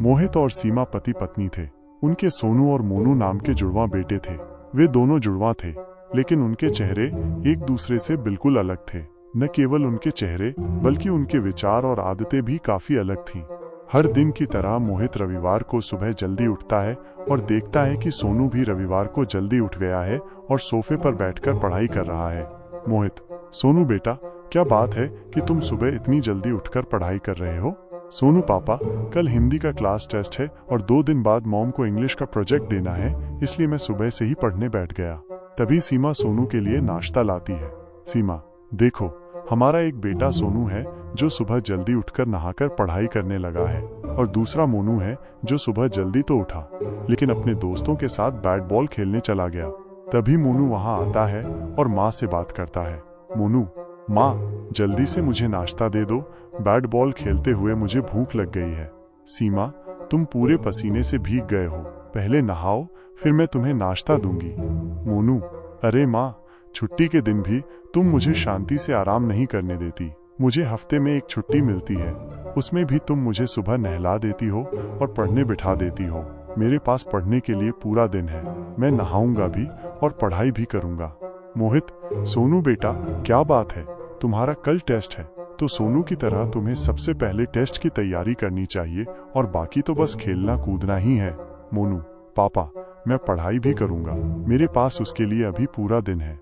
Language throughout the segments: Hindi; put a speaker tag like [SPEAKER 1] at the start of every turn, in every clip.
[SPEAKER 1] मोहित और सीमा पति पत्नी थे। उनके सोनू और मोनू नाम के जुड़वां बेटे थे। वे दोनों जुड़वां थे, लेकिन उनके चेहरे एक दूसरे से बिल्कुल अलग थे। न केवल उनके चेहरे बल्कि उनके विचार और आदतें भी काफी अलग थीं। हर दिन की तरह मोहित रविवार को सुबह जल्दी उठता है और देखता है कि सोनू भी रविवार को जल्दी उठ गया है और सोफे पर बैठकर पढ़ाई कर रहा है। मोहित: सोनू बेटा, क्या बात है कि तुम सुबह इतनी जल्दी उठकर पढ़ाई कर रहे हो? सोनू: पापा, कल हिंदी का क्लास टेस्ट है और 2 दिन बाद मॉम को इंग्लिश का प्रोजेक्ट देना है, इसलिए मैं सुबह से ही पढ़ने बैठ गया। तभी सीमा सोनू के लिए नाश्ता लाती है। सीमा: देखो, हमारा एक बेटा सोनू है जो सुबह जल्दी उठकर नहाकर पढ़ाई करने लगा है, और दूसरा मोनू है जो सुबह जल्दी तो उठा लेकिन अपने दोस्तों के साथ बैट बॉल खेलने चला गया। तभी मोनू वहां आता है और माँ से बात करता है। मोनू: माँ, जल्दी से मुझे नाश्ता दे दो, बैट बॉल खेलते हुए मुझे भूख लग गई है। सीमा: तुम पूरे पसीने से भीग गए हो, पहले नहाओ, फिर मैं तुम्हें नाश्ता दूंगी। मोनू: अरे माँ, छुट्टी के दिन भी तुम मुझे शांति से आराम नहीं करने देती। मुझे हफ्ते में एक छुट्टी मिलती है, उसमें भी तुम मुझे सुबह नहला देती हो और पढ़ने बिठा देती हो। मेरे पास पढ़ने के लिए पूरा दिन है, मैं नहाऊंगा भी और पढ़ाई भी करूंगा। मोहित: सोनू बेटा, क्या बात है, तुम्हारा कल टेस्ट है, तो सोनू की तरह तुम्हें सबसे पहले टेस्ट की तैयारी करनी चाहिए और बाकी तो बस खेलना कूदना ही है। मोनू: पापा, मैं पढ़ाई भी करूंगा, मेरे पास उसके लिए अभी पूरा दिन है।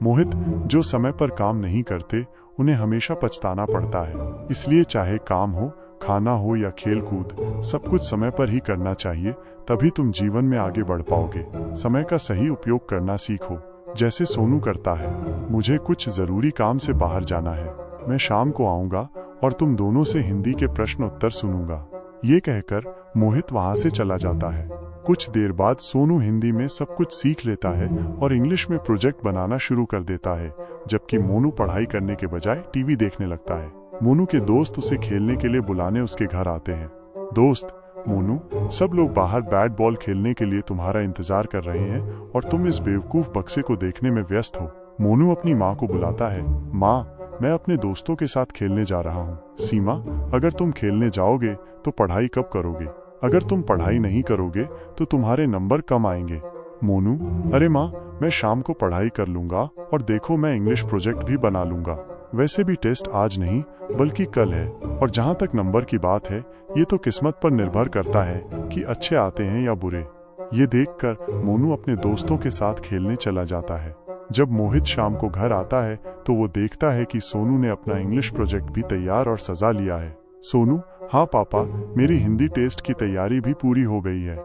[SPEAKER 1] मोहित: जो समय पर काम नहीं करते उन्हें हमेशा पछताना पड़ता है, इसलिए चाहे काम हो, खाना हो या खेल कूद, सब कुछ समय पर ही करना चाहिए, तभी तुम जीवन में आगे बढ़ पाओगे। समय का सही उपयोग करना सीखो, जैसे सोनू करता है। मुझे कुछ जरूरी काम से बाहर जाना है, मैं शाम को आऊंगा और तुम दोनों से हिंदी के प्रश्न उत्तर सुनूंगा। ये कहकर मोहित वहां से चला जाता है। कुछ देर बाद सोनू हिंदी में सब कुछ सीख लेता है और इंग्लिश में प्रोजेक्ट बनाना शुरू कर देता है, जबकि मोनू पढ़ाई करने के बजाय टीवी देखने लगता है। मोनू के दोस्त उसे खेलने के लिए बुलाने उसके घर आते हैं। दोस्त: मोनू, सब लोग बाहर बैट बॉल खेलने के लिए तुम्हारा इंतजार कर रहे हैं और तुम इस बेवकूफ बक्से को देखने में व्यस्त हो। मोनू अपनी माँ को बुलाता है। माँ, मैं अपने दोस्तों के साथ खेलने जा रहा हूँ। सीमा: अगर तुम खेलने जाओगे तो पढ़ाई कब करोगे? अगर तुम पढ़ाई नहीं करोगे तो तुम्हारे नंबर कम आएंगे। मोनू: अरे माँ, मैं शाम को पढ़ाई कर लूंगा और देखो मैं इंग्लिश प्रोजेक्ट भी बना लूंगा। वैसे भी टेस्ट आज नहीं बल्कि कल है, और जहाँ तक नंबर की बात है, ये तो किस्मत पर निर्भर करता है कि अच्छे आते हैं या बुरे। ये देखकर मोनू अपने दोस्तों के साथ खेलने चला जाता है। जब मोहित शाम को घर आता है तो वो देखता है कि सोनू ने अपना इंग्लिश प्रोजेक्ट भी तैयार और सजा लिया है। सोनू: हाँ पापा, मेरी हिंदी टेस्ट की तैयारी भी पूरी हो गई है।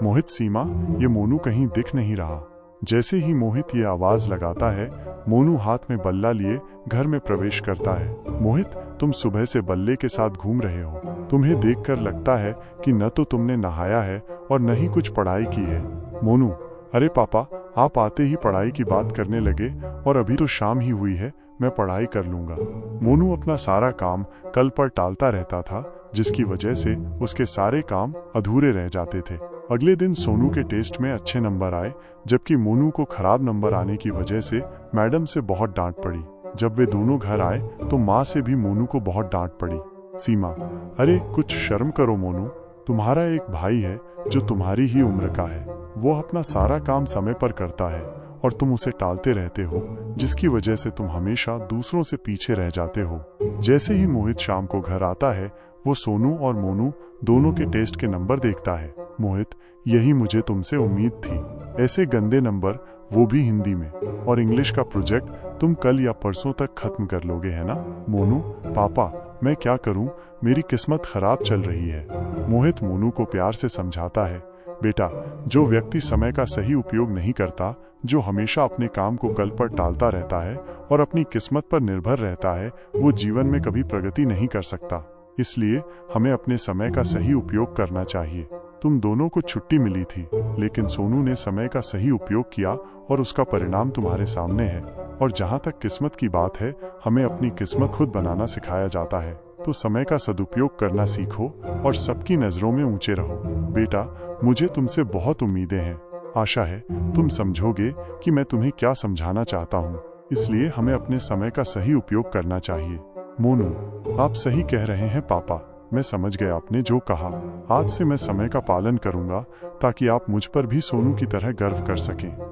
[SPEAKER 1] मोहित: सीमा, ये मोनू कहीं दिख नहीं रहा। जैसे ही मोहित ये आवाज लगाता है, मोनू हाथ में बल्ला लिए घर में प्रवेश करता है। मोहित: तुम सुबह से बल्ले के साथ घूम रहे हो, तुम्हें देखकर लगता है कि न तो तुमने नहाया है और न ही कुछ पढ़ाई की है। मोनू: अरे पापा, आप आते ही पढ़ाई की बात करने लगे और अभी तो शाम ही हुई है, मैं पढ़ाई कर लूंगा। मोनू अपना सारा काम कल पर टालता रहता था, जिसकी वजह से उसके सारे काम अधूरे रह जाते थे। अगले दिन सोनू के टेस्ट में अच्छे नंबर आए, जबकि मोनू को खराब नंबर आने की वजह से मैडम से बहुत डांट पड़ी। जब वे दोनों घर आए तो माँ से भी मोनू को बहुत डांट पड़ी। सीमा: अरे कुछ शर्म करो मोनू, तुम्हारा एक भाई है जो तुम्हारी ही उम्र का है, वो अपना सारा काम समय पर करता है और तुम उसे टालते रहते हो, जिसकी वजह से तुम हमेशा दूसरों से पीछे रह जाते हो। जैसे ही मोहित शाम को घर आता है, वो सोनू और मोनू दोनों के टेस्ट के नंबर देखता है। मोहित: यही मुझे तुमसे उम्मीद थी, ऐसे गंदे नंबर, वो भी हिंदी में, और इंग्लिश का प्रोजेक्ट तुम कल या परसों तक खत्म कर लोगे, है ना? मोनू: पापा, मैं क्या करूं, मेरी किस्मत खराब चल रही है। मोहित मोनू को प्यार से समझाता है। बेटा, जो व्यक्ति समय का सही उपयोग नहीं करता, जो हमेशा अपने काम को कल पर टालता रहता है और अपनी किस्मत पर निर्भर रहता है, वो जीवन में कभी प्रगति नहीं कर सकता। इसलिए हमें अपने समय का सही उपयोग करना चाहिए। तुम दोनों को छुट्टी मिली थी, लेकिन सोनू ने समय का सही उपयोग किया और उसका परिणाम तुम्हारे सामने है। और जहाँ तक किस्मत की बात है, हमें अपनी किस्मत खुद बनाना सिखाया जाता है, तो समय का सदुपयोग करना सीखो और सबकी नजरों में ऊंचे रहो। बेटा, मुझे तुमसे बहुत उम्मीदें हैं, आशा है तुम समझोगे कि मैं तुम्हें क्या समझाना चाहता हूँ। इसलिए हमें अपने समय का सही उपयोग करना चाहिए। मोनू: आप सही कह रहे हैं पापा, मैं समझ गया आपने जो कहा। आज से मैं समय का पालन करूंगा ताकि आप मुझ पर भी सोनू की तरह गर्व कर सकें।